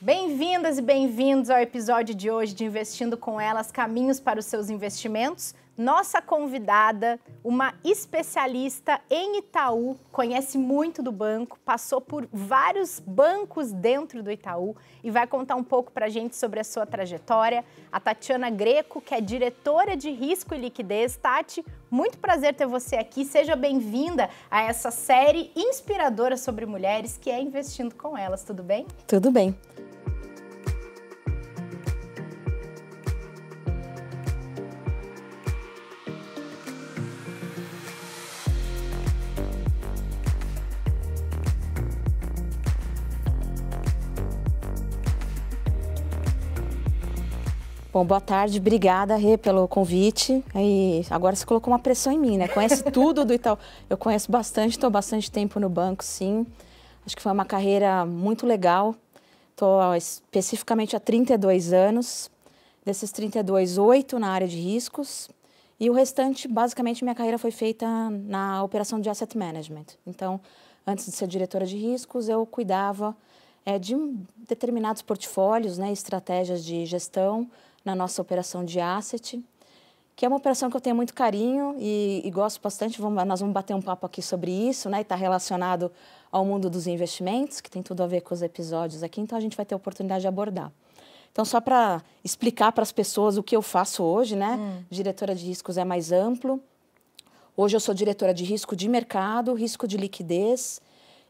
Bem-vindas e bem-vindos ao episódio de hoje de Investindo com Elas, Caminhos para os Seus Investimentos. Nossa convidada, uma especialista em Itaú, conhece muito do banco, passou por vários bancos dentro do Itaú e vai contar um pouco para a gente sobre a sua trajetória. A Tatiana Greco, que é diretora de Risco e Liquidez. Tati, muito prazer ter você aqui. Seja bem-vinda a essa série inspiradora sobre mulheres que é Investindo com Elas. Tudo bem? Tudo bem. Bom, boa tarde, obrigada, Rê, pelo convite. E agora você colocou uma pressão em mim, né? Conhece tudo do Itaú. Eu conheço bastante, estou bastante tempo no banco, sim. Acho que foi uma carreira muito legal. Estou especificamente há 32 anos. Desses 32, 8 na área de riscos. E o restante, basicamente, minha carreira foi feita na operação de asset management. Então, antes de ser diretora de riscos, eu cuidava de determinados portfólios, né, estratégias de gestão, na nossa operação de asset, que é uma operação que eu tenho muito carinho e gosto bastante. Nós vamos bater um papo aqui sobre isso, né? E está relacionado ao mundo dos investimentos, que tem tudo a ver com os episódios aqui, então a gente vai ter a oportunidade de abordar. Então, só para explicar para as pessoas o que eu faço hoje, né? Diretora de riscos é mais amplo. Hoje eu sou diretora de risco de mercado, risco de liquidez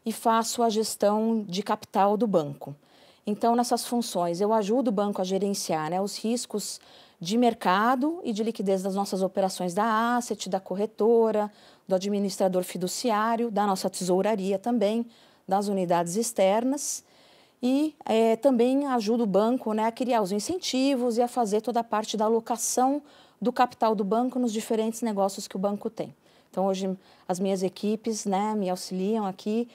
e faço a gestão de capital do banco. Então, nessas funções, eu ajudo o banco a gerenciar, né, os riscos de mercado e de liquidez das nossas operações da asset, da corretora, do administrador fiduciário, da nossa tesouraria também, das unidades externas. E também ajudo o banco, né, a criar os incentivos e a fazer toda a parte da alocação do capital do banco nos diferentes negócios que o banco tem. Então, hoje, as minhas equipes, né, me auxiliam aqui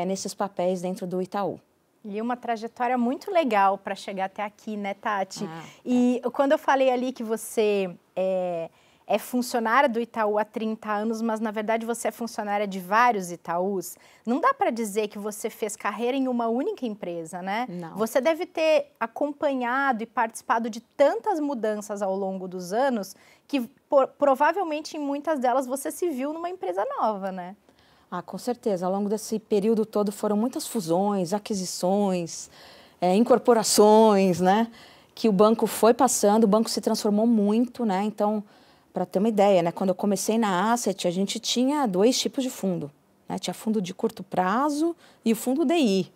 nesses papéis dentro do Itaú. E uma trajetória muito legal para chegar até aqui, né, Tati? E quando eu falei ali que você é funcionária do Itaú há 30 anos, mas na verdade você é funcionária de vários Itaús, não dá para dizer que você fez carreira em uma única empresa, né? Não. Você deve ter acompanhado e participado de tantas mudanças ao longo dos anos que provavelmente em muitas delas você se viu numa empresa nova, né? Ah, com certeza. Ao longo desse período todo foram muitas fusões, aquisições, incorporações, né? Que o banco foi passando, o banco se transformou muito, né? Então, para ter uma ideia, né? Quando eu comecei na Asset, a gente tinha 2 tipos de fundo, né? Tinha fundo de curto prazo e o fundo DI.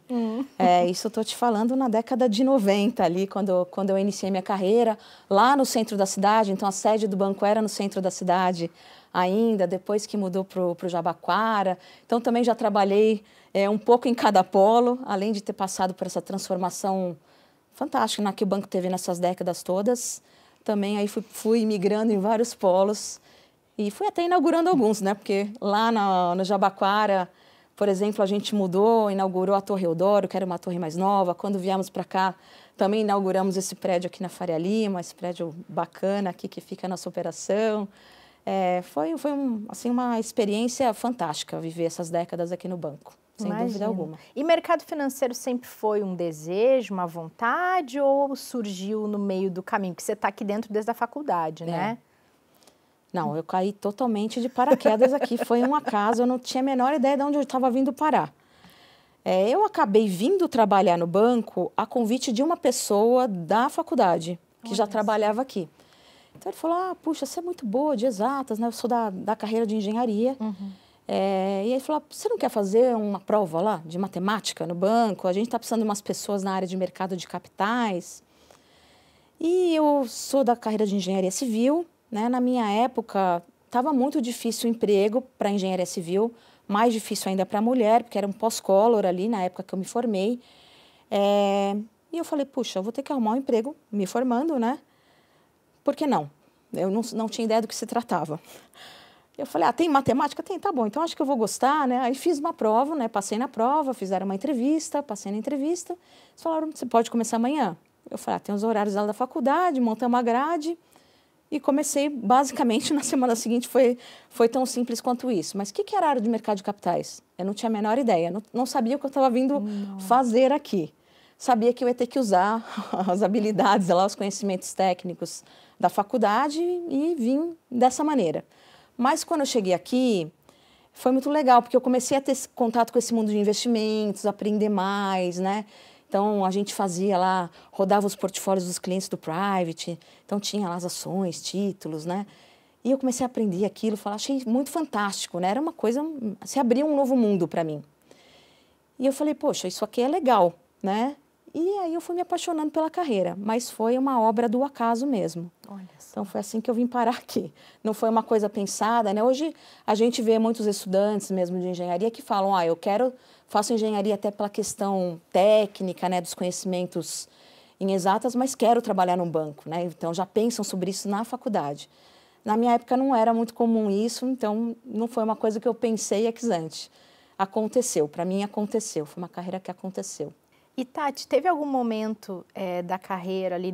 Isso eu estou te falando na década de 90 ali, quando eu iniciei minha carreira, lá no centro da cidade. Então, a sede do banco era no centro da cidade ainda, depois que mudou para o Jabaquara. Então, também já trabalhei um pouco em cada polo, além de ter passado por essa transformação fantástica, né, que o banco teve nessas décadas todas. Também aí fui migrando em vários polos e fui até inaugurando alguns, né? Porque lá no Jabaquara, por exemplo, a gente inaugurou a Torre Eudoro, que era uma torre mais nova. Quando viemos para cá, também inauguramos esse prédio aqui na Faria Lima, esse prédio bacana aqui que fica a nossa operação. Foi assim, uma experiência fantástica viver essas décadas aqui no banco, sem dúvida alguma. E mercado financeiro sempre foi um desejo, uma vontade, ou surgiu no meio do caminho? Porque você está aqui dentro desde a faculdade, né? Não, eu caí totalmente de paraquedas aqui, foi um acaso, eu não tinha a menor ideia de onde eu estava vindo parar. Eu acabei vindo trabalhar no banco a convite de uma pessoa da faculdade, que já trabalhava aqui. Então, ele falou, puxa, você é muito boa de exatas, né? Eu sou da carreira de engenharia. E ele falou, você não quer fazer uma prova lá de matemática no banco? A gente está precisando de umas pessoas na área de mercado de capitais. E eu sou da carreira de engenharia civil, né? Na minha época, estava muito difícil o emprego para engenharia civil, mais difícil ainda para mulher, porque era um pós-color ali na época que eu me formei. E eu falei, puxa, eu vou ter que arrumar um emprego me formando, né? Por que não? Eu não tinha ideia do que se tratava. Eu falei, tem matemática? Tem, tá bom, então acho que eu vou gostar, né? Aí fiz uma prova, né? Passei na prova, fizeram uma entrevista, passei na entrevista. Eles falaram, você pode começar amanhã? Eu falei, tem os horários lá da faculdade, montamos uma grade. E comecei, basicamente, na semana seguinte, foi tão simples quanto isso. Mas o que era a área de mercado de capitais? Eu não tinha a menor ideia, não sabia o que eu estava vindo fazer aqui. sabia que eu ia ter que usar as habilidades, lá, os conhecimentos técnicos da faculdade e vim dessa maneira. Mas quando eu cheguei aqui, foi muito legal, porque eu comecei a ter contato com esse mundo de investimentos, aprender mais, né? Então, a gente fazia lá, rodava os portfólios dos clientes do Private, então tinha lá as ações, títulos, né? E eu comecei a aprender aquilo, achei muito fantástico, né? Era uma coisa, se abria um novo mundo para mim. E eu falei, poxa, isso aqui é legal, né? E aí eu fui me apaixonando pela carreira, mas foi uma obra do acaso mesmo. Olha só. Então foi assim que eu vim parar aqui. Não foi uma coisa pensada, né? Hoje a gente vê muitos estudantes mesmo de engenharia que falam, faço engenharia até pela questão técnica, né, dos conhecimentos em exatas, mas quero trabalhar num banco, né? Então já pensam sobre isso na faculdade. Na minha época não era muito comum isso, então não foi uma coisa que eu pensei ex ante. Aconteceu, para mim aconteceu, foi uma carreira que aconteceu. E Tati, teve algum momento da carreira ali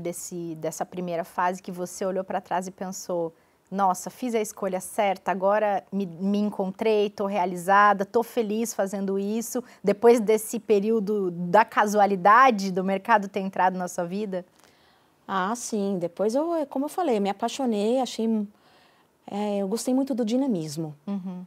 dessa primeira fase que você olhou para trás e pensou, nossa, fiz a escolha certa, agora me encontrei, estou realizada, estou feliz fazendo isso, depois desse período da casualidade do mercado ter entrado na sua vida? Ah, sim, depois como eu falei, me apaixonei, eu gostei muito do dinamismo. Uhum.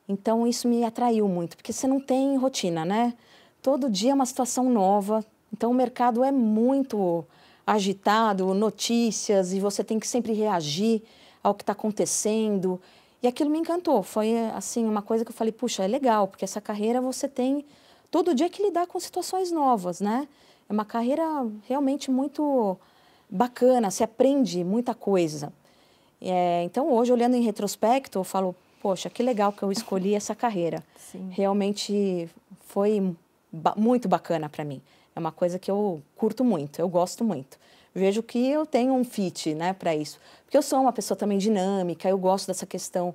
Então isso me atraiu muito, porque você não tem rotina, né? Todo dia é uma situação nova, então o mercado é muito agitado, notícias, e você tem que sempre reagir ao que está acontecendo. E aquilo me encantou, foi assim uma coisa que eu falei, puxa, é legal, porque essa carreira você tem todo dia que lidar com situações novas, né? É uma carreira realmente muito bacana, você aprende muita coisa. Então hoje, olhando em retrospecto, eu falo, poxa, que legal que eu escolhi essa carreira. Sim. Realmente foi muito bacana para mim. É uma coisa que eu curto muito, eu gosto muito. Vejo que eu tenho um fit, né, para isso. Porque eu sou uma pessoa também dinâmica, eu gosto dessa questão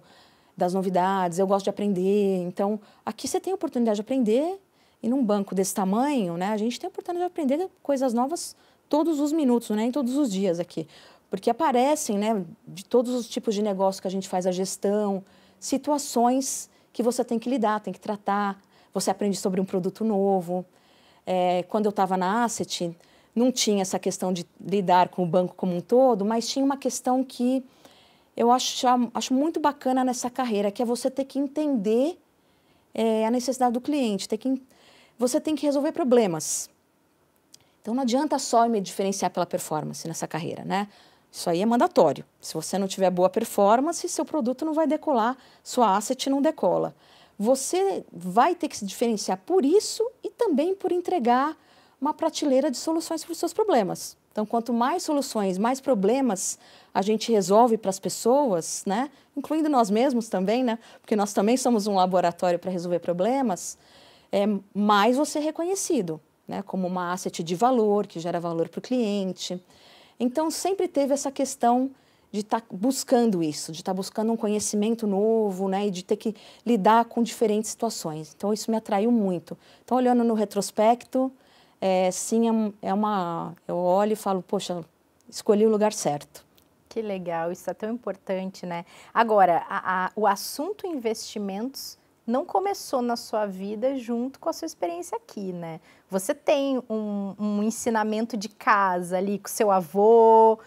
das novidades, eu gosto de aprender. Então, aqui você tem a oportunidade de aprender, e num banco desse tamanho, né, a gente tem a oportunidade de aprender coisas novas todos os minutos, né, em todos os dias aqui. Porque aparecem, né, de todos os tipos de negócio que a gente faz a gestão, situações que você tem que lidar, tem que tratar. Você aprende sobre um produto novo. Quando eu estava na Asset, não tinha essa questão de lidar com o banco como um todo, mas tinha uma questão que eu acho muito bacana nessa carreira, que é você ter que entender a necessidade do cliente, você tem que resolver problemas. Então, não adianta só me diferenciar pela performance nessa carreira, né? Isso aí é mandatório. Se você não tiver boa performance, seu produto não vai decolar, sua asset não decola. Você vai ter que se diferenciar por isso e também por entregar uma prateleira de soluções para os seus problemas. Então, quanto mais soluções, mais problemas a gente resolve para as pessoas, né? Incluindo nós mesmos também, né? Porque nós também somos um laboratório para resolver problemas, mais você é reconhecido, né? Como uma asset de valor, que gera valor para o cliente. Então, sempre teve essa questão de estar buscando isso, de estar buscando um conhecimento novo, né? E de ter que lidar com diferentes situações. Então, isso me atraiu muito. Então, olhando no retrospecto, sim, eu olho e falo, poxa, escolhi o lugar certo. Que legal, isso é tão importante, né? Agora, o assunto investimentos não começou na sua vida junto com a sua experiência aqui, né? Você tem um ensinamento de casa ali com seu avô,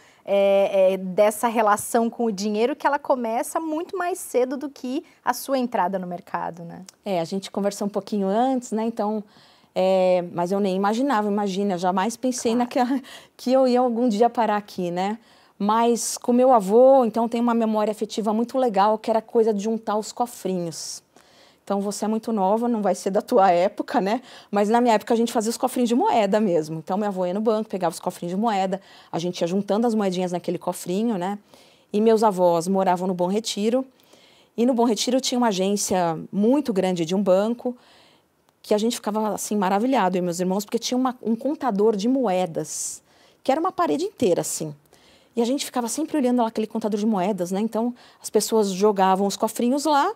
dessa relação com o dinheiro que ela começa muito mais cedo do que a sua entrada no mercado, né? A gente conversou um pouquinho antes, né? Então, mas eu nem imagina, jamais pensei que eu ia algum dia parar aqui, né? Mas com meu avô, então, tem uma memória afetiva muito legal, que era coisa de juntar os cofrinhos. Então, você é muito nova, não vai ser da tua época, né? Mas na minha época a gente fazia os cofrinhos de moeda mesmo. Então, meu avô ia no banco, pegava os cofrinhos de moeda, a gente ia juntando as moedinhas naquele cofrinho, né? E meus avós moravam no Bom Retiro. E no Bom Retiro tinha uma agência muito grande de um banco, que a gente ficava, assim, maravilhado, eu e meus irmãos, porque tinha um contador de moedas, que era uma parede inteira, assim. E a gente ficava sempre olhando lá aquele contador de moedas, né? Então, as pessoas jogavam os cofrinhos lá,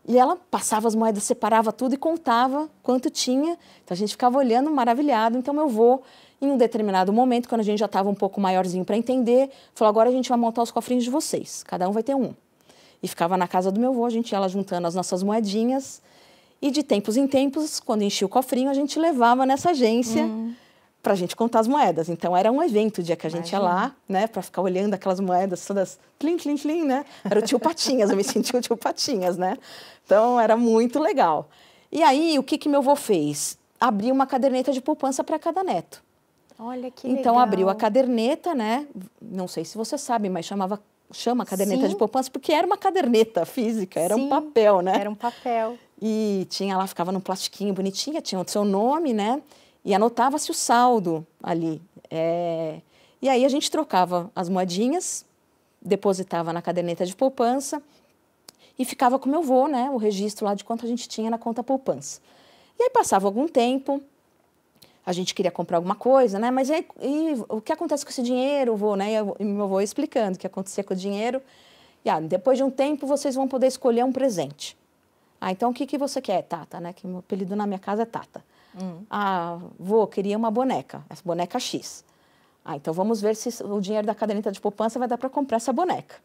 e ela passava as moedas, separava tudo e contava quanto tinha. Então, a gente ficava olhando, maravilhado. Então, meu avô, em um determinado momento, quando a gente já estava um pouco maiorzinho para entender, falou, agora a gente vai montar os cofrinhos de vocês. Cada um vai ter um. E ficava na casa do meu avô, a gente ia lá juntando as nossas moedinhas. E de tempos em tempos, quando enchia o cofrinho, a gente levava nessa agência para a gente contar as moedas. Então, era um evento o dia que a gente ia lá, né, para ficar olhando aquelas moedas todas, tlim, tlim, tlim, né? Era o tio Patinhas, eu me sentia o tio Patinhas, né? Então, era muito legal. E aí, o que meu avô fez? Abriu uma caderneta de poupança para cada neto. Olha que então, legal. abriu a caderneta, né? Não sei se você sabe, mas chama caderneta de poupança porque era uma caderneta física, era um papel, né? Era um papel. E tinha lá, ficava num plastiquinho bonitinho, tinha o seu nome, né? E anotava-se o saldo ali. E aí a gente trocava as moedinhas, depositava na caderneta de poupança e ficava com meu avô, né? O registro lá de quanto a gente tinha na conta poupança. E aí passava algum tempo, a gente queria comprar alguma coisa, né? Mas e o que acontece com esse dinheiro, vô, né? E meu avô explicando o que acontecia com o dinheiro. E depois de um tempo vocês vão poder escolher um presente. Então o que você quer, Tata, né? Que meu apelido na minha casa é Tata. Vô, queria uma boneca, essa boneca X. Então vamos ver se o dinheiro da caderneta de poupança vai dar para comprar essa boneca.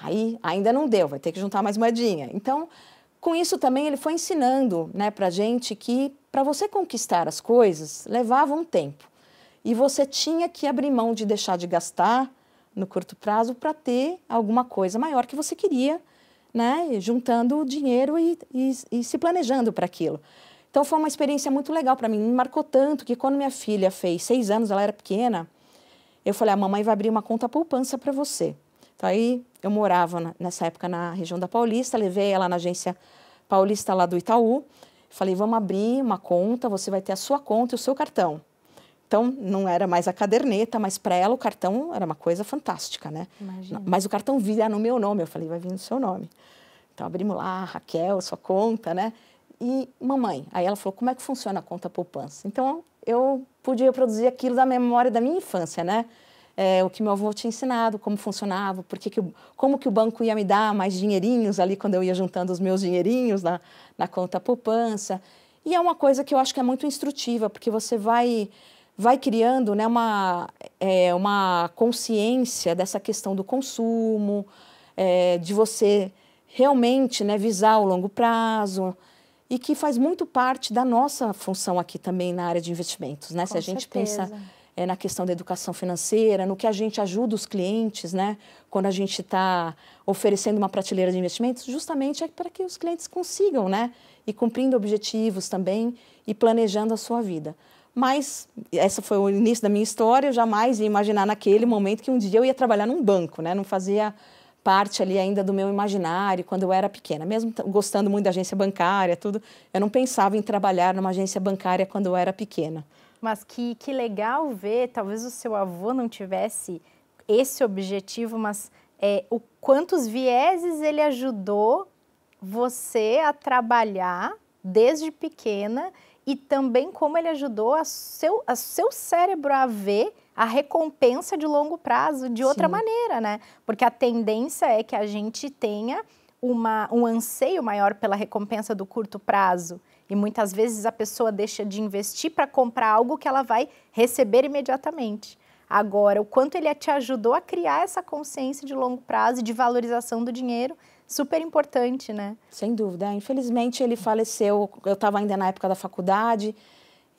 Aí ainda não deu, vai ter que juntar mais moedinha. Então, com isso também ele foi ensinando, né, para a gente que para você conquistar as coisas levava um tempo. E você tinha que abrir mão de deixar de gastar no curto prazo para ter alguma coisa maior que você queria, né, juntando o dinheiro e se planejando para aquilo. Então, foi uma experiência muito legal para mim. Me marcou tanto que quando minha filha fez 6 anos, ela era pequena, eu falei, a mamãe vai abrir uma conta poupança para você. Então, aí eu morava nessa época na região da Paulista, levei ela na agência paulista lá do Itaú, falei, vamos abrir uma conta, você vai ter a sua conta e o seu cartão. Então, não era mais a caderneta, mas para ela o cartão era uma coisa fantástica, né? Imagina. Mas o cartão vinha no meu nome, eu falei, vai vir no seu nome. Então, abrimos lá, Raquel, sua conta, né? E mamãe, aí ela falou, como é que funciona a conta poupança? Então, eu pude reproduzir aquilo da memória da minha infância, né? O que meu avô tinha ensinado, como funcionava, como que o banco ia me dar mais dinheirinhos ali quando eu ia juntando os meus dinheirinhos na conta poupança. E é uma coisa que eu acho que é muito instrutiva, porque você vai criando, né, uma consciência dessa questão do consumo, de você realmente, né, visar o longo prazo, e que faz muito parte da nossa função aqui também na área de investimentos, né? Se a gente pensa na questão da educação financeira, no que a gente ajuda os clientes, né? Quando a gente está oferecendo uma prateleira de investimentos, justamente é para que os clientes consigam, né? E cumprindo objetivos também e planejando a sua vida. Mas esse foi o início da minha história, eu jamais ia imaginar naquele momento que um dia eu ia trabalhar num banco, né? Não fazia parte ali ainda do meu imaginário quando eu era pequena. Mesmo gostando muito da agência bancária, tudo, eu não pensava em trabalhar numa agência bancária quando eu era pequena. Mas que legal ver, talvez o seu avô não tivesse esse objetivo, mas o quantos vieses ele ajudou você a trabalhar desde pequena e também como ele ajudou a seu cérebro a ver a recompensa de longo prazo de outra maneira, né? Porque a tendência é que a gente tenha um anseio maior pela recompensa do curto prazo. E muitas vezes a pessoa deixa de investir para comprar algo que ela vai receber imediatamente. Agora, o quanto ele te ajudou a criar essa consciência de longo prazo e de valorização do dinheiro, super importante, né? Sem dúvida. Infelizmente, ele faleceu, eu estava ainda na época da faculdade,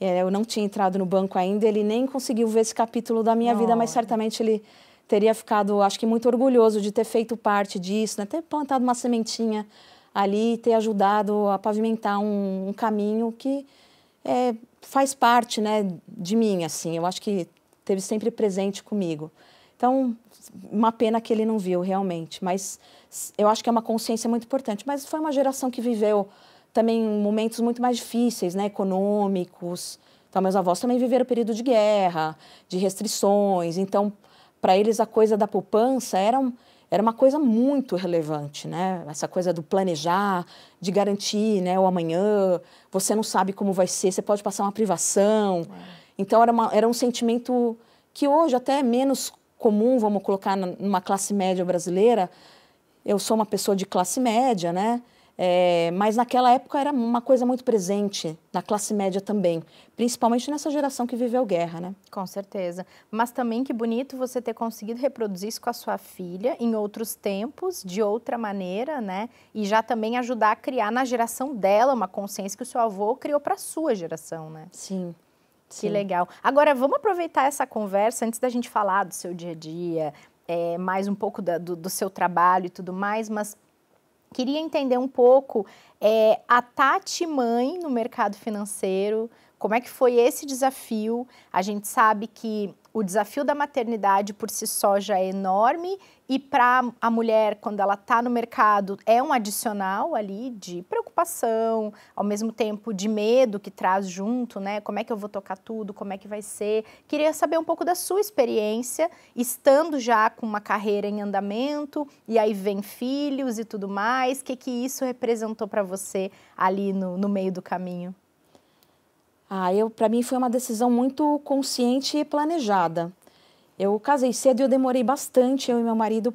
eu não tinha entrado no banco ainda, ele nem conseguiu ver esse capítulo da minha vida, mas certamente ele teria ficado, acho que muito orgulhoso de ter feito parte disso, né? Ter plantado uma sementinha ali, ter ajudado a pavimentar um caminho que faz parte, né, de mim, assim. Eu acho que esteve sempre presente comigo. Então, uma pena que ele não viu, realmente. Mas eu acho que é uma consciência muito importante. Mas foi uma geração que viveu também momentos muito mais difíceis, né, econômicos. Então, meus avós também viveram período de guerra, de restrições. Então, para eles, a coisa da poupança era uma coisa muito relevante, né? Essa coisa do planejar, de garantir, né, o amanhã. Você não sabe como vai ser, você pode passar uma privação. Então, era um sentimento que hoje até é menos comum, vamos colocar numa classe média brasileira. Eu sou uma pessoa de classe média, né? Mas naquela época era uma coisa muito presente na classe média também, principalmente nessa geração que viveu guerra, né? Com certeza. Mas também que bonito você ter conseguido reproduzir isso com a sua filha em outros tempos, de outra maneira, né? E já também ajudar a criar na geração dela uma consciência que o seu avô criou para a sua geração, né? Sim. Que legal. Agora, vamos aproveitar essa conversa antes da gente falar do seu dia a dia, mais um pouco do seu trabalho e tudo mais, mas queria entender um pouco a Tati mãe no mercado financeiro, como é que foi esse desafio? A gente sabe que o desafio da maternidade por si só já é enorme e para a mulher, quando ela está no mercado, é um adicional ali de preocupação, ao mesmo tempo de medo que traz junto, né? Como é que eu vou tocar tudo? Como é que vai ser? Queria saber um pouco da sua experiência, estando já com uma carreira em andamento, e aí vem filhos e tudo mais. O que isso representou para você ali no meio do caminho? Para mim foi uma decisão muito consciente e planejada. Eu casei cedo e eu demorei bastante, eu e meu marido,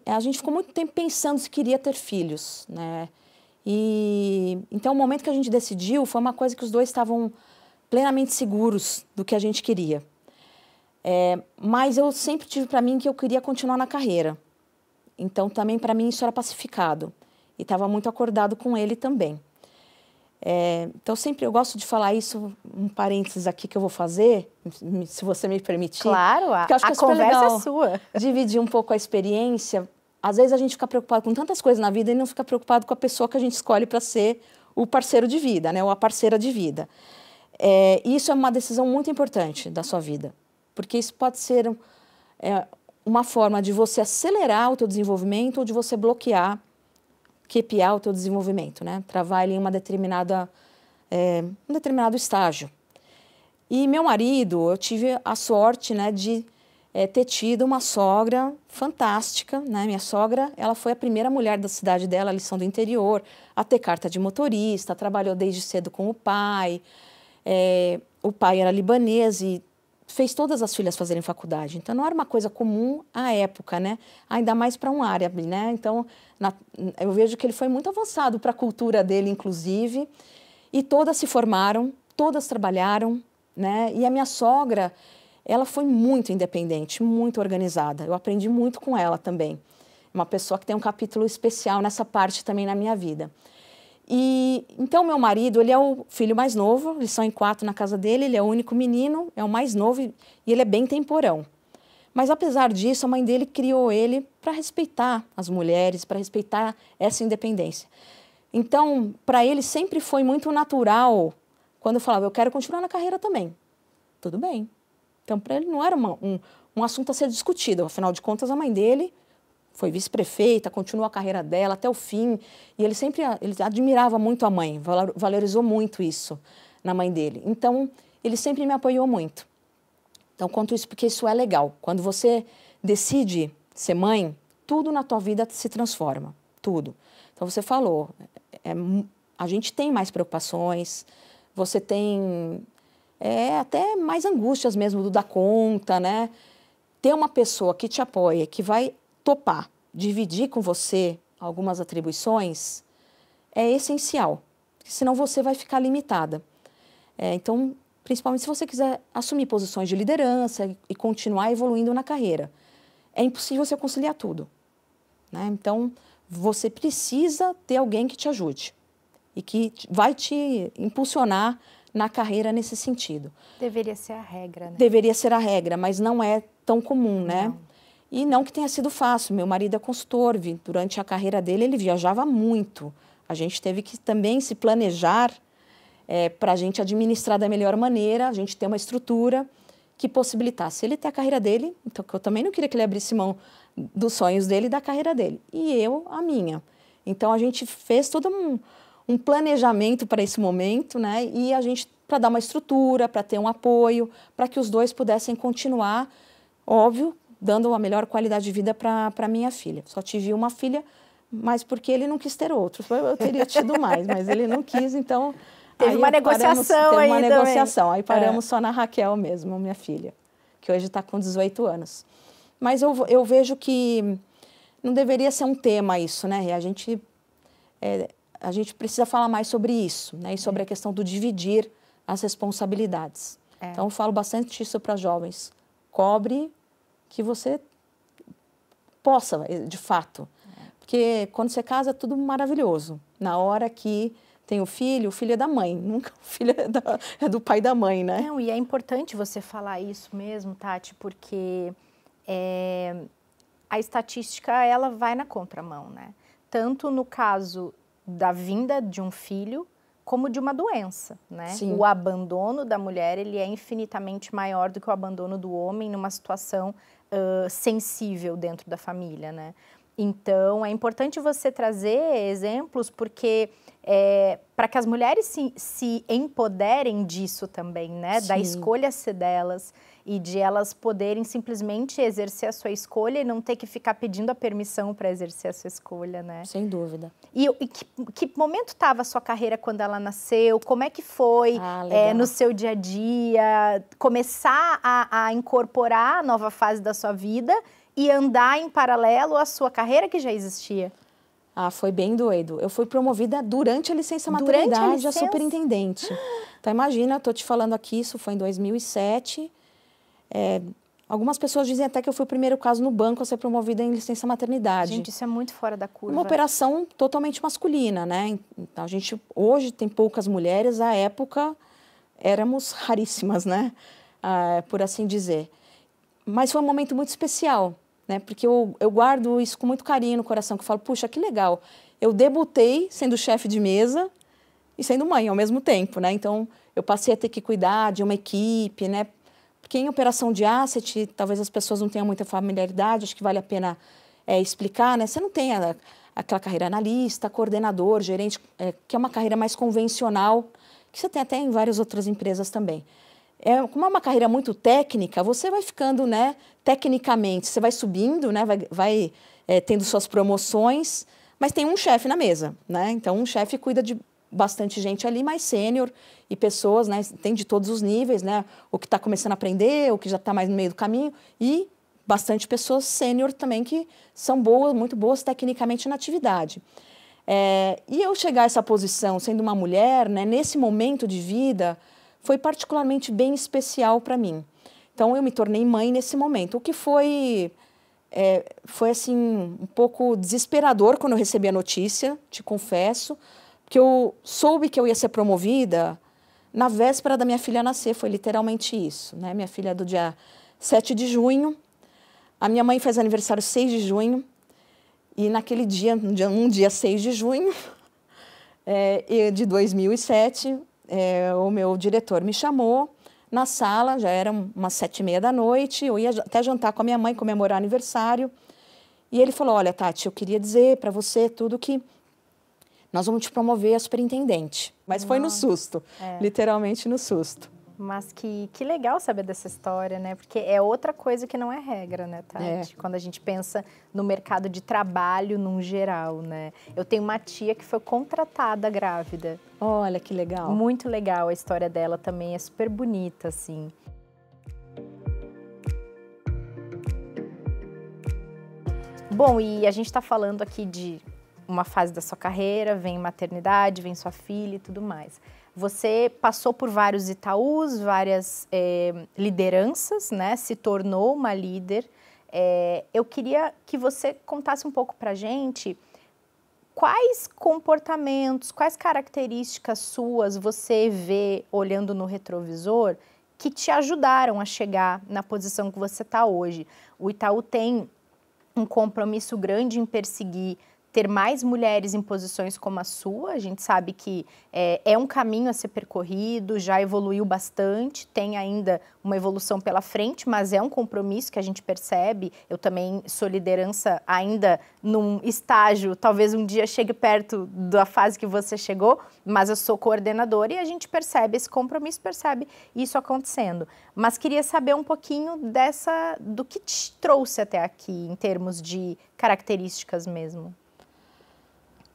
a gente ficou muito tempo pensando se queria ter filhos, né? Então, o momento que a gente decidiu foi uma coisa que os dois estavam plenamente seguros do que a gente queria. Mas eu sempre tive para mim que eu queria continuar na carreira. Então, também para mim isso era pacificado. E estava muito acordado com ele também. Então, sempre eu gosto de falar isso, um parênteses aqui que eu vou fazer, se você me permitir. Claro, a conversa é sua. Dividir um pouco a experiência. Às vezes a gente fica preocupado com tantas coisas na vida e não fica preocupado com a pessoa que a gente escolhe para ser o parceiro de vida, né? Ou a parceira de vida. Isso é uma decisão muito importante da sua vida, porque isso pode ser uma forma de você acelerar o teu desenvolvimento ou de você bloquear, capear o teu desenvolvimento, né? Travar ele em um determinado estágio. E meu marido, eu tive a sorte, né, de ter tido uma sogra fantástica, né? Minha sogra, ela foi a primeira mulher da cidade dela, eles são do interior, a ter carta de motorista, trabalhou desde cedo com o pai. O pai era libanês e fez todas as filhas fazerem faculdade. Então, não era uma coisa comum à época, né? Ainda mais para um árabe, né? Então, eu vejo que ele foi muito avançado para a cultura dele, inclusive. E todas se formaram, todas trabalharam, né? E a minha sogra, ela foi muito independente, muito organizada. Eu aprendi muito com ela também. Uma pessoa que tem um capítulo especial nessa parte também na minha vida. Então, meu marido, ele é o filho mais novo, eles são em 4 na casa dele, ele é o único menino, é o mais novo e ele é bem temporão. Mas, apesar disso, a mãe dele criou ele para respeitar as mulheres, para respeitar essa independência. Então, para ele sempre foi muito natural, quando eu falava, eu quero continuar na carreira também. Tudo bem. Então, para ele não era um assunto a ser discutido, afinal de contas, a mãe dele foi vice-prefeita, continuou a carreira dela até o fim. E ele admirava muito a mãe, valorizou muito isso na mãe dele. Então, ele sempre me apoiou muito. Então, conto isso porque isso é legal. Quando você decide ser mãe, tudo na tua vida se transforma, tudo. Então, você falou, a gente tem mais preocupações, você tem até mais angústias mesmo do dar conta, né? Ter uma pessoa que te apoia, que vai topar, dividir com você algumas atribuições, é essencial, senão você vai ficar limitada. Então, principalmente se você quiser assumir posições de liderança e continuar evoluindo na carreira, é impossível você conciliar tudo, né? Então, você precisa ter alguém que te ajude e que vai te impulsionar na carreira nesse sentido. Deveria ser a regra, né? Deveria ser a regra, mas não é tão comum, né? Não. E não que tenha sido fácil. Meu marido é consultor, durante a carreira dele ele viajava muito. A gente teve que também se planejar para a gente administrar da melhor maneira, a gente ter uma estrutura que possibilitasse ele ter a carreira dele. Então, eu também não queria que ele abrisse mão dos sonhos dele e da carreira dele. E eu, a minha. Então, a gente fez todo um planejamento para esse momento, né? E a gente, para dar uma estrutura, para ter um apoio, para que os dois pudessem continuar, óbvio, dando a melhor qualidade de vida para minha filha. Só tive uma filha, mas porque ele não quis ter outros. Eu teria tido mais, mas ele não quis, então... Teve uma negociação aí também. Aí paramos só na Raquel mesmo, minha filha, que hoje está com 18 anos. Mas eu vejo que não deveria ser um tema isso, né? A gente precisa falar mais sobre isso, né? E sobre a questão do dividir as responsabilidades. Então, eu falo bastante isso para jovens. Cobre que você possa, de fato. Porque quando você casa, é tudo maravilhoso. Na hora que tem o filho é da mãe, nunca o filho é do pai e da mãe, né? Não, e é importante você falar isso mesmo, Tati, porque a estatística, ela vai na contramão, né? Tanto no caso da vinda de um filho, como de uma doença, né? Sim. O abandono da mulher, ele é infinitamente maior do que o abandono do homem numa situação sensível dentro da família, né? Então, é importante você trazer exemplos, porque para que as mulheres se empoderem disso também, né? Sim. Da escolha ser delas e de elas poderem simplesmente exercer a sua escolha e não ter que ficar pedindo a permissão para exercer a sua escolha, né? Sem dúvida. E que momento estava a sua carreira quando ela nasceu? Como é que foi no seu dia a dia? Começar a incorporar a nova fase da sua vida e andar em paralelo à sua carreira que já existia? Ah, foi bem doido. Eu fui promovida durante a licença maternidade a superintendente. Então, imagina, eu tô te falando aqui, isso foi em 2007. Algumas pessoas dizem até que eu fui o primeiro caso no banco a ser promovida em licença maternidade. Gente, isso é muito fora da curva. Uma operação totalmente masculina, né? Então, a gente hoje tem poucas mulheres, à época éramos raríssimas, né? Por assim dizer. Mas foi um momento muito especial, né? Porque eu guardo isso com muito carinho no coração, que eu falo, puxa, que legal. Eu debutei sendo chefe de mesa e sendo mãe ao mesmo tempo, né? Então, eu passei a ter que cuidar de uma equipe, né? Porque em operação de asset, talvez as pessoas não tenham muita familiaridade, acho que vale a pena explicar, né? Você não tem aquela carreira analista, coordenador, gerente, que é uma carreira mais convencional, que você tem até em várias outras empresas também. Como é uma carreira muito técnica, você vai ficando, né, tecnicamente, você vai subindo, né, vai tendo suas promoções, mas tem um chefe na mesa, né? Então, um chefe cuida de bastante gente ali, mais sênior, e pessoas, né, tem de todos os níveis, né, o que está começando a aprender, o que já está mais no meio do caminho, e bastante pessoas sênior também que são boas, muito boas tecnicamente na atividade. E eu chegar a essa posição sendo uma mulher, né, nesse momento de vida, foi particularmente bem especial para mim. Então, eu me tornei mãe nesse momento, o que foi assim, um pouco desesperador quando eu recebi a notícia, te confesso, porque eu soube que eu ia ser promovida na véspera da minha filha nascer, foi literalmente isso, né? Minha filha é do dia 7 de junho, a minha mãe faz aniversário 6 de junho, e naquele dia, um dia 6 de junho de 2007, o meu diretor me chamou na sala, já era umas 7h30 da noite, eu ia até jantar com a minha mãe, comemorar aniversário, e ele falou, olha, Tati, eu queria dizer para você tudo que nós vamos te promover a superintendente. Mas foi no susto, literalmente no susto. Mas que legal saber dessa história, né? Porque é outra coisa que não é regra, né, Tati? Quando a gente pensa no mercado de trabalho num geral, né? Eu tenho uma tia que foi contratada grávida. Olha, que legal. Muito legal a história dela também, é super bonita, assim. Bom, e a gente está falando aqui de uma fase da sua carreira, vem maternidade, vem sua filha e tudo mais. Você passou por vários Itaús, várias lideranças, né? Se tornou uma líder. Eu queria que você contasse um pouco para a gente quais comportamentos, quais características suas você vê olhando no retrovisor que te ajudaram a chegar na posição que você está hoje. O Itaú tem um compromisso grande em perseguir ter mais mulheres em posições como a sua. A gente sabe que é um caminho a ser percorrido, já evoluiu bastante, tem ainda uma evolução pela frente, mas é um compromisso que a gente percebe. Eu também sou liderança ainda num estágio, talvez um dia chegue perto da fase que você chegou, mas eu sou coordenadora e a gente percebe esse compromisso, percebe isso acontecendo. Mas queria saber um pouquinho do que te trouxe até aqui, em termos de características mesmo.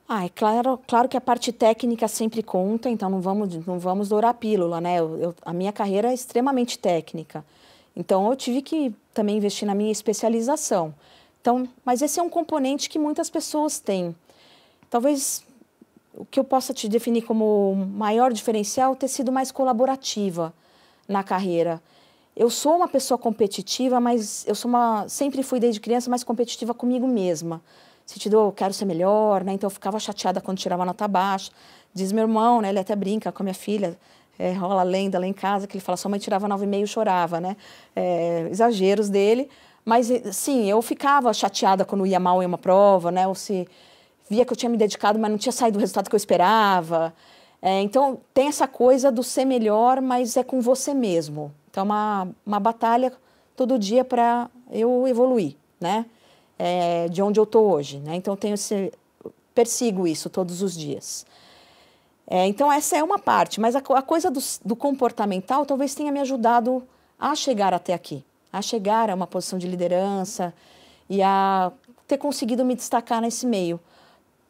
É claro que a parte técnica sempre conta, então não vamos dourar a pílula, né? A minha carreira é extremamente técnica, então eu tive que também investir na minha especialização. Então, mas esse é um componente que muitas pessoas têm. Talvez o que eu possa te definir como maior diferencial é ter sido mais colaborativa na carreira. Eu sou uma pessoa competitiva, mas sempre fui desde criança mais competitiva comigo mesma. sentido, eu quero ser melhor, né? Então eu ficava chateada quando tirava nota baixa. Diz meu irmão, né? Ele até brinca com a minha filha, rola a lenda lá em casa, que ele fala, sua mãe tirava 9,5 e chorava, né? Exageros dele. Mas, sim, eu ficava chateada quando ia mal em uma prova, né? Ou se via que eu tinha me dedicado, mas não tinha saído o resultado que eu esperava. Então, tem essa coisa do ser melhor, mas é com você mesmo. Então, é uma batalha todo dia para eu evoluir, né? De onde eu estou hoje, né? Então, persigo isso todos os dias. Então, essa é uma parte. Mas a coisa do comportamental talvez tenha me ajudado a chegar até aqui. A chegar a uma posição de liderança e a ter conseguido me destacar nesse meio.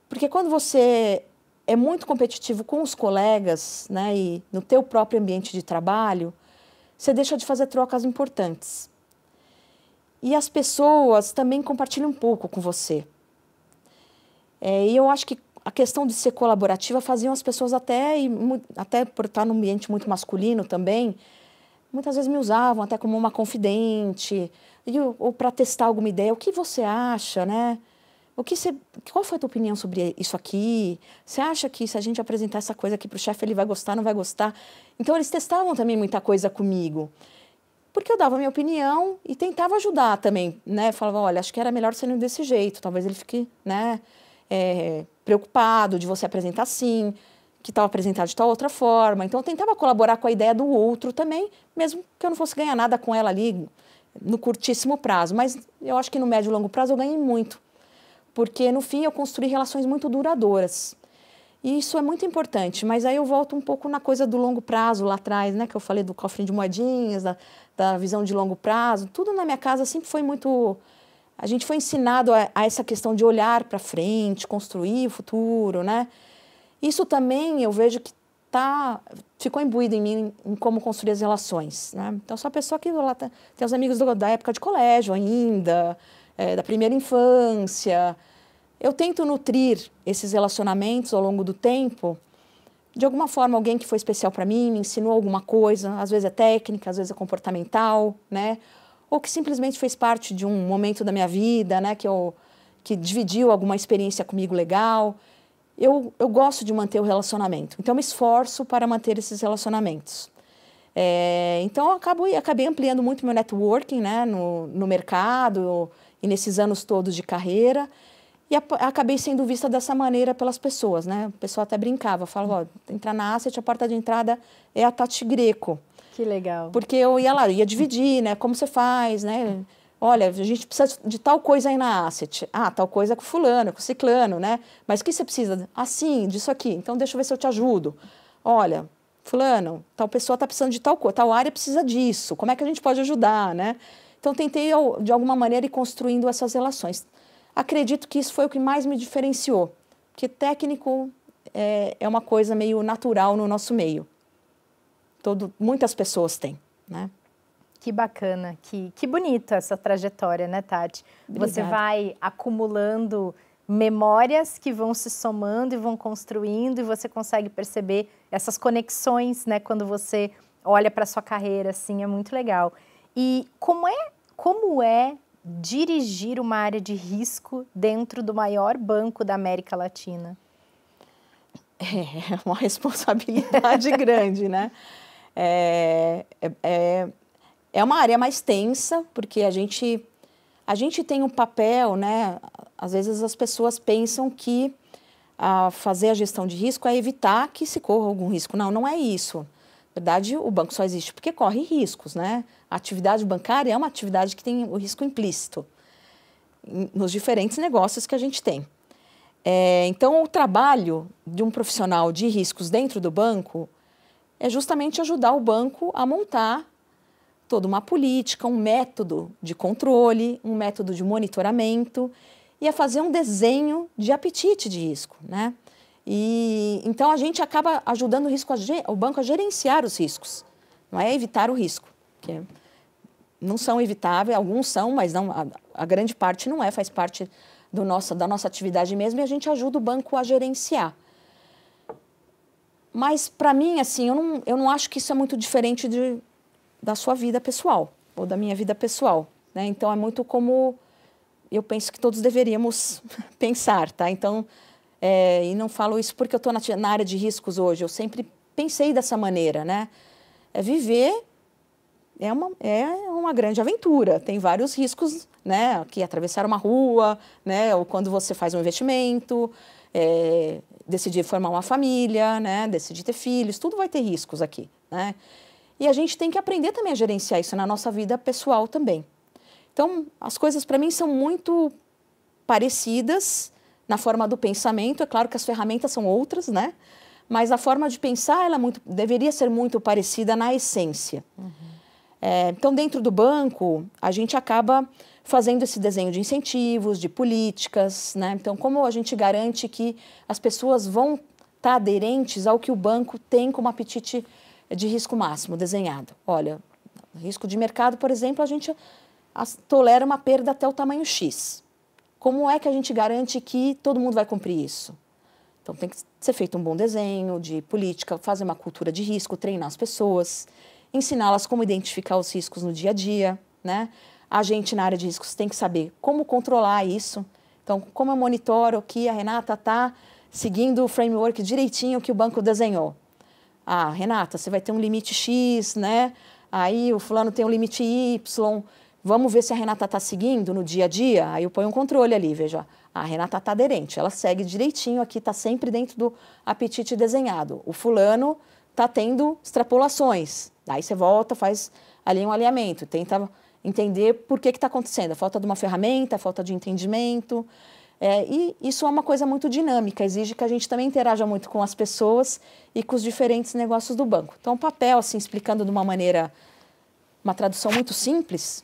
Porque quando você é muito competitivo com os colegas, né, e no teu próprio ambiente de trabalho, você deixa de fazer trocas importantes. E as pessoas também compartilham um pouco com você. E eu acho que a questão de ser colaborativa faziam as pessoas até por estar num ambiente muito masculino também, muitas vezes me usavam até como uma confidente, ou para testar alguma ideia. O que você acha, né? Qual foi a tua opinião sobre isso aqui? Você acha que se a gente apresentar essa coisa aqui para o chefe, ele vai gostar, não vai gostar? Então, eles testavam também muita coisa comigo. Porque eu dava a minha opinião e tentava ajudar também, né? Falava, olha, acho que era melhor ser desse jeito. Talvez ele fique, né, preocupado de você apresentar assim, que estava apresentado de tal outra forma. Então, eu tentava colaborar com a ideia do outro também, mesmo que eu não fosse ganhar nada com ela ali no curtíssimo prazo. Mas eu acho que no médio e longo prazo eu ganhei muito. Porque, no fim, eu construí relações muito duradouras. E isso é muito importante. Mas aí eu volto um pouco na coisa do longo prazo lá atrás, né? Que eu falei do cofrinho de moedinhas, da visão de longo prazo. Tudo na minha casa sempre foi muito... A gente foi ensinado a essa questão de olhar para frente, construir o futuro, né? Isso também eu vejo que ficou imbuído em mim em como construir as relações, né? Então, sou uma pessoa que tem os amigos da época de colégio ainda, da primeira infância. Eu tento nutrir esses relacionamentos ao longo do tempo. De alguma forma, alguém que foi especial para mim, me ensinou alguma coisa, às vezes é técnica, às vezes é comportamental, né? Ou que simplesmente fez parte de um momento da minha vida, né? Que dividiu alguma experiência comigo legal. Eu gosto de manter o relacionamento. Então, eu me esforço para manter esses relacionamentos. Então, eu acabei ampliando muito meu networking, né? No mercado e nesses anos todos de carreira. E acabei sendo vista dessa maneira pelas pessoas, né? O pessoal até brincava, falava, entrar na Asset, a porta de entrada é a Tati Greco. Que legal. Porque eu ia dividir, né? Como você faz, né? Olha, a gente precisa de tal coisa aí na Asset. Ah, tal coisa com fulano, com ciclano, né? Mas o que você precisa? Assim, disso aqui. Então, deixa eu ver se eu te ajudo. Olha, fulano, tal pessoa está precisando de tal coisa, tal área precisa disso. Como é que a gente pode ajudar, né? Então, tentei, de alguma maneira, ir construindo essas relações. Acredito que isso foi o que mais me diferenciou, porque técnico é uma coisa meio natural no nosso meio. Muitas pessoas têm, né? Que bacana, que bonita essa trajetória, né, Tati? Obrigada. Você vai acumulando memórias que vão se somando e vão construindo e você consegue perceber essas conexões, né, quando você olha para a sua carreira, assim, é muito legal. E como é dirigir uma área de risco dentro do maior banco da América Latina? É uma responsabilidade grande, né? É uma área mais tensa, porque a gente tem um papel, né? Às vezes as pessoas pensam que fazer a gestão de risco é evitar que se corra algum risco. Não, não é isso. Na verdade, o banco só existe porque corre riscos, né? A atividade bancária é uma atividade que tem o risco implícito nos diferentes negócios que a gente tem. Então, o trabalho de um profissional de riscos dentro do banco é justamente ajudar o banco a montar toda uma política, um método de controle, um método de monitoramento e a fazer um desenho de apetite de risco, né? Então, a gente acaba ajudando o banco a gerenciar os riscos, não é evitar o risco, que não são evitáveis, alguns são, mas não, a grande parte não é, faz parte da nossa atividade mesmo, e a gente ajuda o banco a gerenciar. Mas, para mim, assim, eu não acho que isso é muito diferente da sua vida pessoal, ou da minha vida pessoal, né? Então, é muito como eu penso que todos deveríamos pensar, tá? Então, e não falo isso porque eu estou na área de riscos hoje, eu sempre pensei dessa maneira, né? Viver é uma grande aventura, tem vários riscos, né? Que atravessar uma rua, né? Ou quando você faz um investimento, decidir formar uma família, né? Decidir ter filhos, tudo vai ter riscos aqui, né? E a gente tem que aprender também a gerenciar isso na nossa vida pessoal também. Então, as coisas para mim são muito parecidas na forma do pensamento. É claro que as ferramentas são outras, né? Mas a forma de pensar ela deveria ser muito parecida na essência. Uhum. Então, dentro do banco, a gente acaba fazendo esse desenho de incentivos, de políticas, né? Então, como a gente garante que as pessoas vão estar aderentes ao que o banco tem como apetite de risco máximo desenhado? Olha, risco de mercado, por exemplo, a gente tolera uma perda até o tamanho X. Como é que a gente garante que todo mundo vai cumprir isso? Então, tem que ser feito um bom desenho de política, fazer uma cultura de risco, treinar as pessoas, ensiná-las como identificar os riscos no dia a dia, né? A gente, na área de riscos, tem que saber como controlar isso. Então, como eu monitoro que a Renata está seguindo o framework direitinho que o banco desenhou? Ah, Renata, você vai ter um limite X, né? Aí o fulano tem um limite Y. Vamos ver se a Renata está seguindo no dia a dia? Aí eu ponho um controle ali, veja. A Renata está aderente, ela segue direitinho aqui, está sempre dentro do apetite desenhado. O fulano está tendo extrapolações. Aí você volta, faz ali um alinhamento, tenta entender por que está acontecendo. A falta de uma ferramenta, a falta de entendimento. E isso é uma coisa muito dinâmica, exige que a gente também interaja muito com as pessoas e com os diferentes negócios do banco. Então, o papel, assim, explicando de uma maneira, uma tradução muito simples,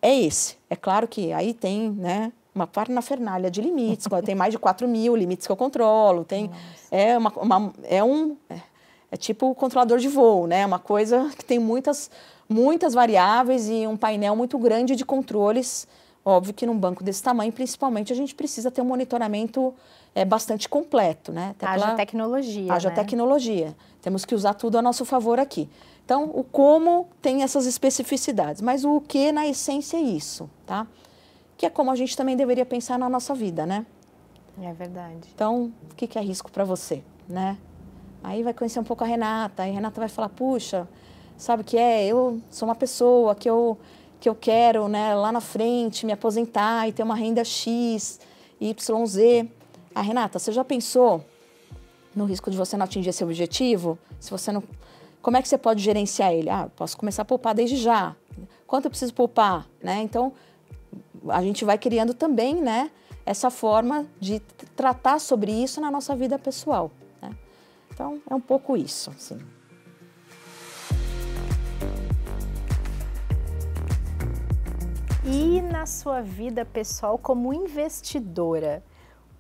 é esse. É claro que aí tem, né, uma parafernália de limites, tem mais de 4.000 limites que eu controlo, tem, é tipo o controlador de voo, né, uma coisa que tem muitas variáveis e um painel muito grande de controles. Óbvio que num banco desse tamanho, principalmente, a gente precisa ter um monitoramento bastante completo, né? Haja tecnologia, Haja tecnologia. Temos que usar tudo a nosso favor aqui. Então, o como tem essas especificidades, mas o que, na essência, é isso, tá? Que é como a gente também deveria pensar na nossa vida, né? É verdade. Então, o que é risco para você, né? Aí vai conhecer um pouco a Renata, aí a Renata vai falar, puxa, sabe o que é? Eu sou uma pessoa que eu quero, né, lá na frente, me aposentar e ter uma renda X, Y, Z. Ah, Renata, você já pensou no risco de você não atingir esse objetivo? Se você não... Como é que você pode gerenciar ele? Ah, posso começar a poupar desde já. Quanto eu preciso poupar? Né? Então, a gente vai criando também, né, essa forma de tratar sobre isso na nossa vida pessoal, né? Então, é um pouco isso, assim. E na sua vida pessoal como investidora,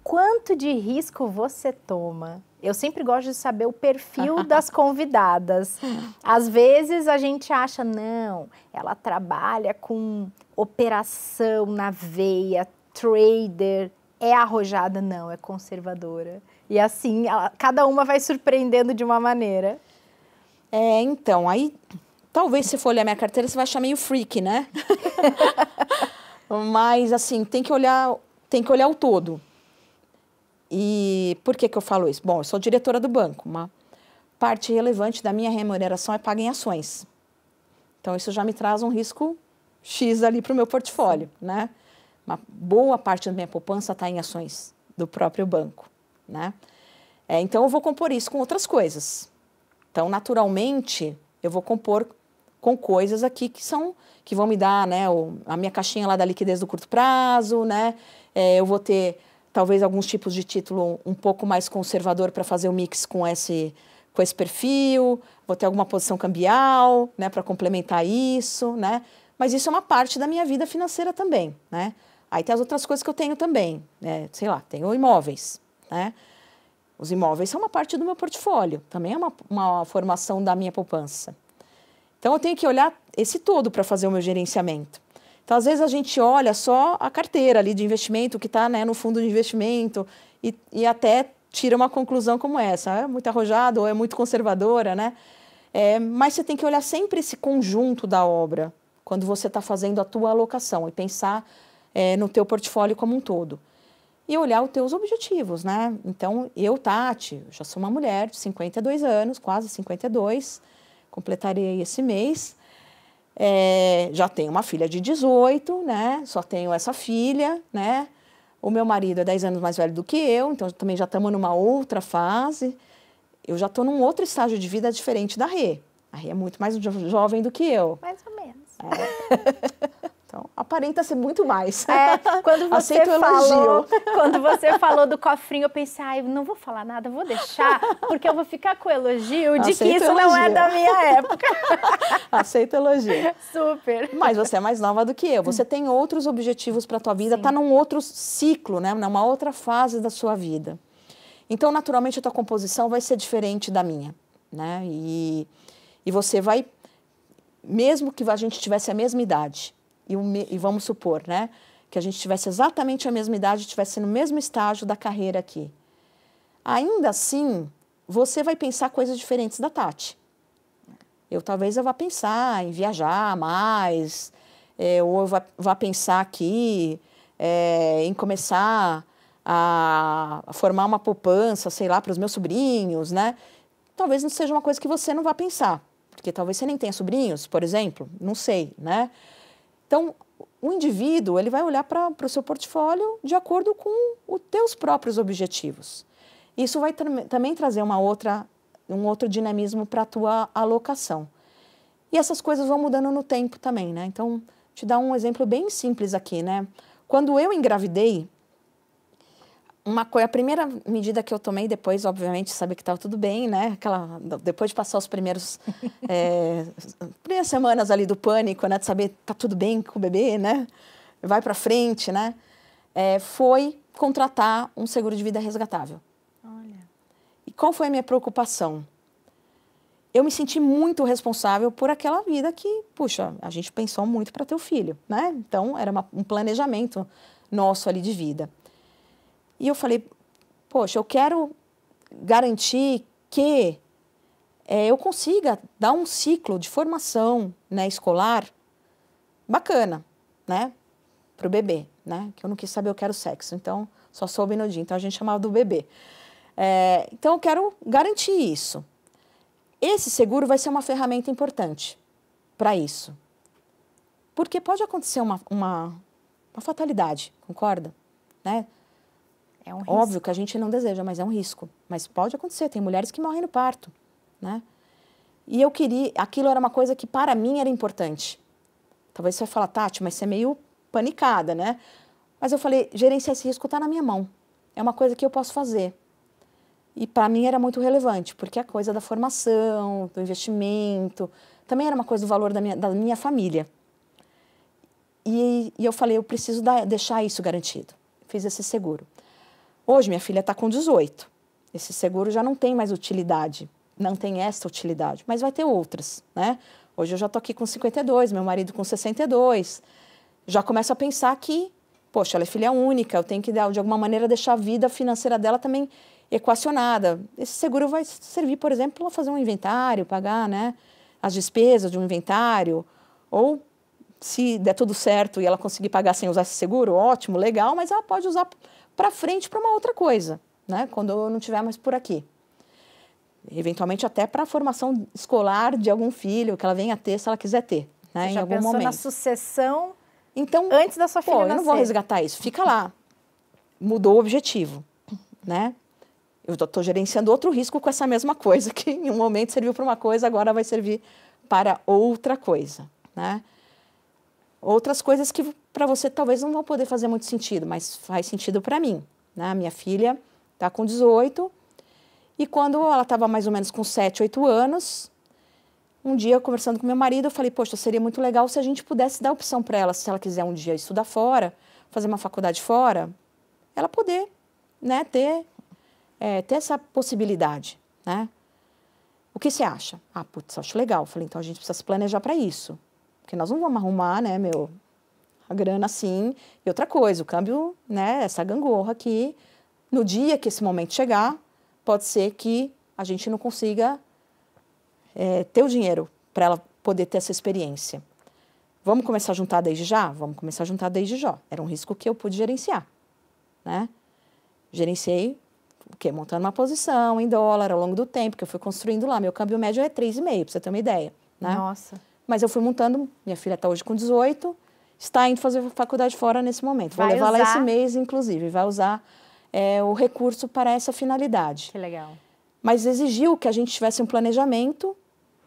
quanto de risco você toma? Eu sempre gosto de saber o perfil das convidadas. Às vezes a gente acha, não, ela trabalha com operação na veia, trader, é arrojada, não, é conservadora. E assim, cada uma vai surpreendendo de uma maneira. Então, aí... Talvez se for olhar minha carteira, você vai achar meio freak, né? Mas, assim, tem que olhar o todo. E por que eu falo isso? Bom, eu sou diretora do banco. Uma parte relevante da minha remuneração é paga em ações. Então, isso já me traz um risco X ali para o meu portfólio, né? Uma boa parte da minha poupança está em ações do próprio banco, né? Então, eu vou compor isso com outras coisas. Então, naturalmente, eu vou compor com coisas aqui que vão me dar, né, a minha caixinha lá da liquidez do curto prazo, né? Eu vou ter talvez alguns tipos de título um pouco mais conservador para fazer o mix com esse perfil, vou ter alguma posição cambial, né, para complementar isso, né? Mas isso é uma parte da minha vida financeira também, né? Aí tem as outras coisas que eu tenho também, né? Sei lá, tenho imóveis, né? Os imóveis são uma parte do meu portfólio, também é uma formação da minha poupança. Então, eu tenho que olhar esse todo para fazer o meu gerenciamento. Então, às vezes, a gente olha só a carteira ali de investimento que está, né, no fundo de investimento e até tira uma conclusão como essa. É muito arrojado ou é muito conservadora, né? Mas você tem que olhar sempre esse conjunto da obra quando você está fazendo a tua alocação e pensar no teu portfólio como um todo. E olhar os teus objetivos, né? Então, eu, Tati, já sou uma mulher de 52 anos, quase 52, completarei esse mês. Já tenho uma filha de 18, né? Só tenho essa filha, né? O meu marido é 10 anos mais velho do que eu, então também já estamos numa outra fase. Eu já estou num outro estágio de vida diferente da Rê. A Rê é muito mais jovem do que eu. Mais ou menos. Então, aparenta ser muito mais. Quando você quando você falou do cofrinho, eu pensei, eu não vou falar nada, vou deixar, porque eu vou ficar com o elogio de que isso não é da minha época. Aceito elogio. Super. Mas você é mais nova do que eu. Você tem outros objetivos para a tua vida, está num outro ciclo, né? Numa outra fase da sua vida. Então, naturalmente, a tua composição vai ser diferente da minha, né? E você vai, mesmo que a gente tivesse a mesma idade, e vamos supor, né, que a gente tivesse exatamente a mesma idade, estivesse no mesmo estágio da carreira aqui. Ainda assim, você vai pensar coisas diferentes da Tati. Talvez eu vá pensar em viajar mais, ou eu vá pensar aqui em começar a formar uma poupança, sei lá, para os meus sobrinhos, né? Talvez não seja uma coisa que você não vá pensar, porque talvez você nem tenha sobrinhos, por exemplo, não sei, né? Então, o indivíduo ele vai olhar para o seu portfólio de acordo com os teus próprios objetivos. Isso vai também trazer um outro dinamismo para a tua alocação. E essas coisas vão mudando no tempo também, né? Então, te dar um exemplo bem simples aqui, né? Quando eu engravidei, a primeira medida que eu tomei depois, obviamente, saber que estava tudo bem, né? Depois de passar os primeiras semanas ali do pânico, né? De saber tá tudo bem com o bebê, né? Vai para frente, né? Foi contratar um seguro de vida resgatável. Olha. E qual foi a minha preocupação? Eu me senti muito responsável por aquela vida que, puxa, a gente pensou muito para ter o filho, né? Então, era um planejamento nosso ali de vida. E eu falei, poxa, eu quero garantir que eu consiga dar um ciclo de formação, né, escolar bacana, né, para o bebê, né? Que eu não quis saber, eu quero sexo, então só soube no dia, então a gente chamava do bebê. Então eu quero garantir isso. Esse seguro vai ser uma ferramenta importante para isso. Porque pode acontecer uma fatalidade, concorda? Né? É um risco. Óbvio que a gente não deseja, mas é um risco. Mas pode acontecer, tem mulheres que morrem no parto, né? E aquilo era uma coisa que para mim era importante. Talvez você vai falar, Tati, mas você é meio panicada, né? Mas eu falei, gerenciar esse risco está na minha mão. É uma coisa que eu posso fazer. E para mim era muito relevante, porque a coisa da formação, do investimento, também era uma coisa do valor da minha família. E eu falei, eu preciso deixar isso garantido. Fiz esse seguro. Hoje, minha filha está com 18. Esse seguro já não tem mais utilidade, não tem essa utilidade, mas vai ter outras, né? Hoje eu já estou aqui com 52, meu marido com 62. Já começo a pensar que, poxa, ela é filha única, eu tenho que, de alguma maneira, deixar a vida financeira dela também equacionada. Esse seguro vai servir, por exemplo, para fazer um inventário, pagar, né, as despesas de um inventário, ou se der tudo certo e ela conseguir pagar sem usar esse seguro, ótimo, legal, mas ela pode usar para frente para uma outra coisa, né? Quando eu não estiver mais por aqui. Eventualmente até para a formação escolar de algum filho que ela venha ter, se ela quiser ter, né? Você já em algum pensou momento. Na sucessão então, antes da sua filha nascer? Eu não vou resgatar isso, fica lá. Mudou o objetivo, né? Eu estou gerenciando outro risco com essa mesma coisa, que em um momento serviu para uma coisa, agora vai servir para outra coisa, né? Outras coisas que para você talvez não vão poder fazer muito sentido, mas faz sentido para mim, né? Minha filha está com 18 e quando ela estava mais ou menos com 7, 8 anos, um dia, conversando com meu marido, eu falei, poxa, seria muito legal se a gente pudesse dar opção para ela, se ela quiser um dia estudar fora, fazer uma faculdade fora, ela poder, né, ter essa possibilidade, né? O que você acha? Ah, putz, acho legal. Falei, então a gente precisa se planejar para isso. Porque nós não vamos arrumar, né, a grana assim. E outra coisa, o câmbio, né, essa gangorra aqui, no dia que esse momento chegar, pode ser que a gente não consiga ter o dinheiro para ela poder ter essa experiência. Vamos começar a juntar desde já? Vamos começar a juntar desde já. Era um risco que eu pude gerenciar, né? Gerenciei, o quê? Montando uma posição em dólar ao longo do tempo, que eu fui construindo lá. Meu câmbio médio é 3,5, para você ter uma ideia, né? Nossa. Mas eu fui montando, minha filha está hoje com 18, está indo fazer faculdade fora nesse momento. Vou Vai levar lá usar... esse mês, inclusive, vai usar o recurso para essa finalidade. Que legal. Mas exigiu que a gente tivesse um planejamento,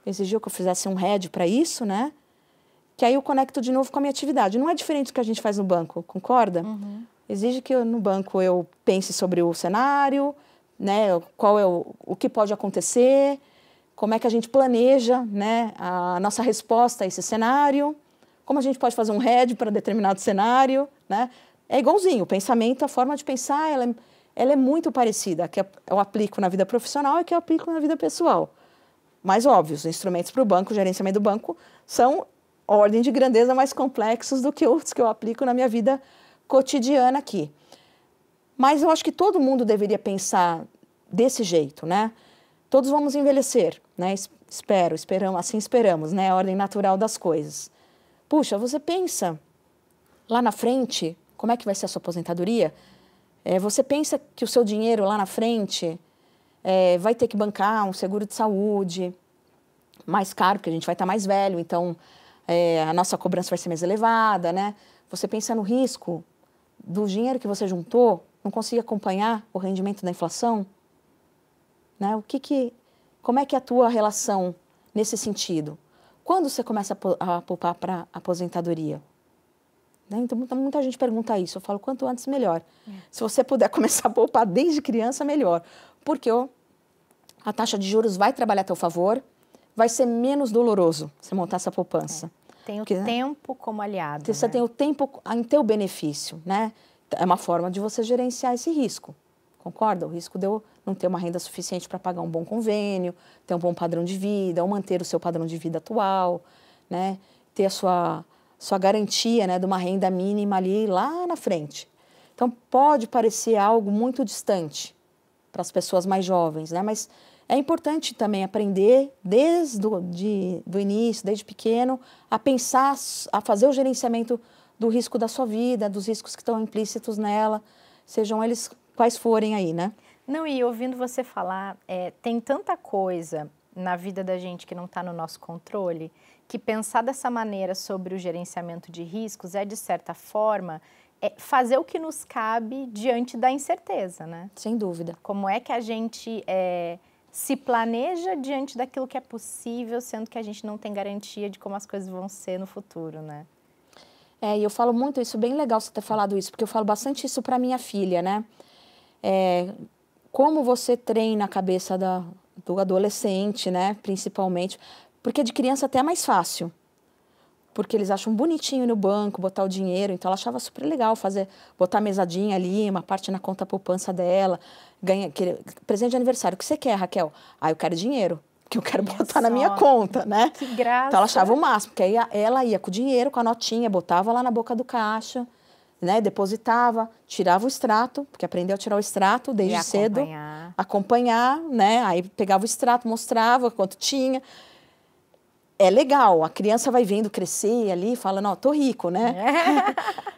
exigiu que eu fizesse um RED para isso, né? Que aí eu conecto de novo com a minha atividade. Não é diferente do que a gente faz no banco, concorda? Uhum. Exige que no banco eu pense sobre o cenário, né? Qual é o que pode acontecer, como é que a gente planeja, né, a nossa resposta a esse cenário, como a gente pode fazer um RED para determinado cenário, né? É igualzinho, o pensamento, a forma de pensar, ela é muito parecida, que eu aplico na vida profissional e que eu aplico na vida pessoal. Mas, óbvio, os instrumentos para o banco, o gerenciamento do banco, são ordem de grandeza mais complexos do que os que eu aplico na minha vida cotidiana aqui. Mas eu acho que todo mundo deveria pensar desse jeito, né? Todos vamos envelhecer, né? Esperamos, né? A ordem natural das coisas. Puxa, você pensa lá na frente, como é que vai ser a sua aposentadoria? Você pensa que o seu dinheiro lá na frente vai ter que bancar um seguro de saúde mais caro, porque a gente vai estar mais velho, então a nossa cobrança vai ser mais elevada, né? Você pensa no risco do dinheiro que você juntou, não conseguir acompanhar o rendimento da inflação, né? Como é que é a tua relação nesse sentido? Quando você começa a poupar para aposentadoria? Né? Então, muita gente pergunta isso. Eu falo, quanto antes, melhor. Se você puder começar a poupar desde criança, melhor. Porque a taxa de juros vai trabalhar a teu favor, vai ser menos doloroso você montar essa poupança. Tem o tempo como aliado. Você né? tem o tempo em teu benefício, né? É uma forma de você gerenciar esse risco. Concorda? O risco de eu não ter uma renda suficiente para pagar um bom convênio, ter um bom padrão de vida, ou manter o seu padrão de vida atual, né? Ter a sua garantia, né, de uma renda mínima ali lá na frente. Então, pode parecer algo muito distante para as pessoas mais jovens, né? Mas é importante também aprender desde do início, desde pequeno, a pensar, a fazer o gerenciamento do risco da sua vida, dos riscos que estão implícitos nela, sejam eles quais forem aí, né? Não, e ouvindo você falar, tem tanta coisa na vida da gente que não está no nosso controle, que pensar dessa maneira sobre o gerenciamento de riscos é, de certa forma, fazer o que nos cabe diante da incerteza, né? Sem dúvida. Como é que a gente se planeja diante daquilo que é possível, sendo que a gente não tem garantia de como as coisas vão ser no futuro, né? E eu falo muito isso, bem legal você ter falado isso, porque eu falo bastante isso para minha filha, né? Como você treina a cabeça do adolescente, né? Principalmente, porque de criança até é mais fácil, porque eles acham bonitinho no banco, botar o dinheiro, então ela achava super legal botar a mesadinha ali, uma parte na conta poupança dela, presente de aniversário, o que você quer, Raquel? Eu quero dinheiro, que eu quero botar na minha conta, né? Que graça! Então ela achava o máximo, porque aí ela ia com o dinheiro, com a notinha, botava lá na boca do caixa, né? Depositava, tirava o extrato, porque aprendeu a tirar o extrato desde cedo, acompanhar, né? Aí pegava o extrato, mostrava quanto tinha. É legal, a criança vai vendo crescer ali, fala, não, tô rico, né?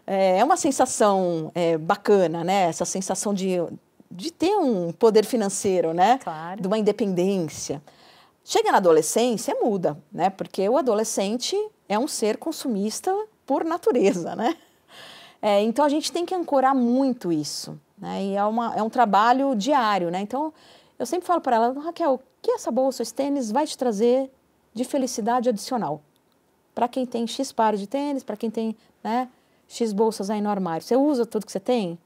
É uma sensação bacana, né? Essa sensação de ter um poder financeiro, né? Claro. De uma independência. Chega na adolescência, muda, né? Porque o adolescente é um ser consumista por natureza, né? Então, a gente tem que ancorar muito isso, né? E é um trabalho diário, né? Então, eu sempre falo para ela, Raquel, o que essa bolsa, esse tênis vai te trazer de felicidade adicional? Para quem tem X pares de tênis, para quem tem, né, X bolsas aí no armário. Você usa tudo que você tem?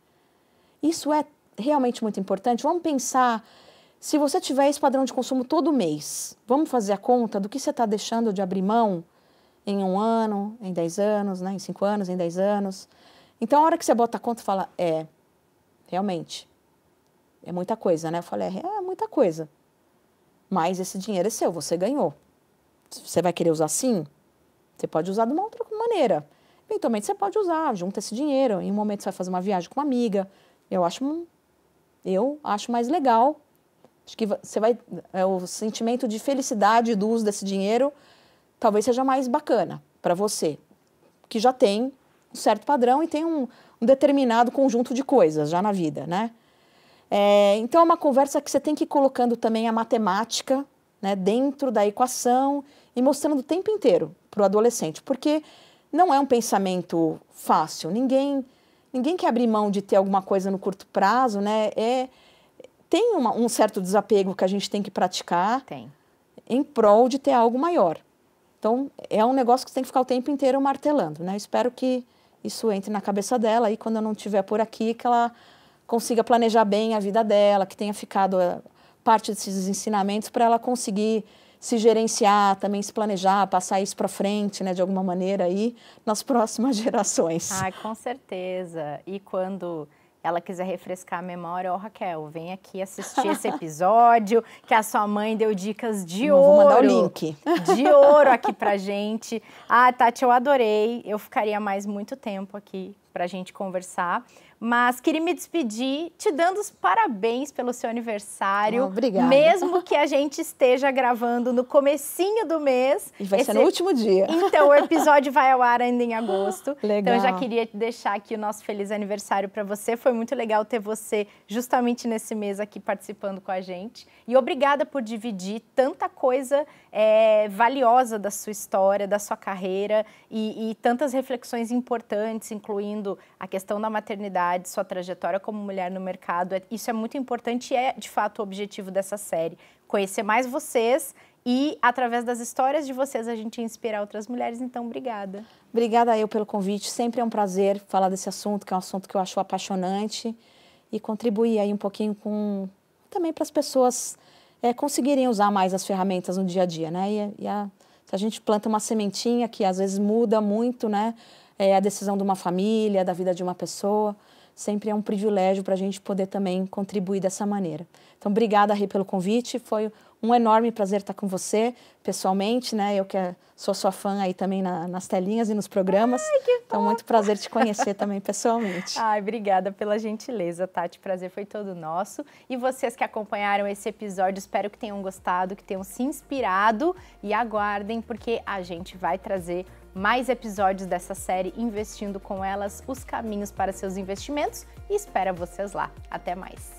Isso é realmente muito importante. Vamos pensar, se você tiver esse padrão de consumo todo mês, vamos fazer a conta do que você está deixando de abrir mão em 1 ano, em 10 anos, né, em 5 anos, em 10 anos. Então, a hora que você bota a conta, fala, realmente, é muita coisa, né? Eu falei, é muita coisa. Mas esse dinheiro é seu, você ganhou. Você vai querer usar sim? Você pode usar de uma outra maneira. Eventualmente você pode usar, junta esse dinheiro. Em um momento você vai fazer uma viagem com uma amiga. Eu acho mais legal. Acho que o sentimento de felicidade do uso desse dinheiro talvez seja mais bacana para você. que já tem um certo padrão e tem um determinado conjunto de coisas já na vida, né? Então é uma conversa que você tem que ir colocando também a matemática, né, dentro da equação e mostrando o tempo inteiro para o adolescente, porque não é um pensamento fácil. Ninguém quer abrir mão de ter alguma coisa no curto prazo, né? Tem um certo desapego que a gente tem que praticar em prol de ter algo maior. Então, é um negócio que você tem que ficar o tempo inteiro martelando, né? Espero que isso entre na cabeça dela e quando eu não estiver por aqui, que ela consiga planejar bem a vida dela, que tenha ficado parte desses ensinamentos para ela conseguir se gerenciar, também se planejar, passar isso para frente, né, de alguma maneira aí, nas próximas gerações. Ai, com certeza. E quando ela quiser refrescar a memória, Raquel, vem aqui assistir esse episódio, que a sua mãe deu dicas de ouro. Vou mandar o link. De ouro aqui pra gente. Ah, Tati, eu adorei. Eu ficaria mais muito tempo aqui pra gente conversar. Mas queria me despedir te dando os parabéns pelo seu aniversário. Obrigada. Mesmo que a gente esteja gravando no comecinho do mês. E vai ser no último dia. Então, o episódio vai ao ar ainda em agosto. Legal. Então, eu já queria deixar aqui o nosso feliz aniversário para você. Foi muito legal ter você justamente nesse mês aqui participando com a gente. E obrigada por dividir tanta coisa valiosa da sua história, da sua carreira e tantas reflexões importantes, incluindo a questão da maternidade, sua trajetória como mulher no mercado. Isso é muito importante e é, de fato, o objetivo dessa série. Conhecer mais vocês e, através das histórias de vocês, a gente inspirar outras mulheres. Então, obrigada. Obrigada eu pelo convite. Sempre é um prazer falar desse assunto, que é um assunto que eu acho apaixonante e contribuir aí um pouquinho também para as pessoas conseguirem usar mais as ferramentas no dia a dia, né? Se a gente planta uma sementinha que às vezes muda muito, né? A decisão de uma família, da vida de uma pessoa, sempre é um privilégio para a gente poder também contribuir dessa maneira. Então, obrigada, Rê, pelo convite. Foi um enorme prazer estar com você, pessoalmente, né? Eu que sou sua fã aí também nas telinhas e nos programas. Ai, que então, muito prazer te conhecer também pessoalmente. Ai, obrigada pela gentileza, Tati. Prazer foi todo nosso. E vocês que acompanharam esse episódio, espero que tenham gostado, que tenham se inspirado e aguardem, porque a gente vai trazer mais episódios dessa série Investindo com Elas, os caminhos para seus investimentos, e espero vocês lá. Até mais!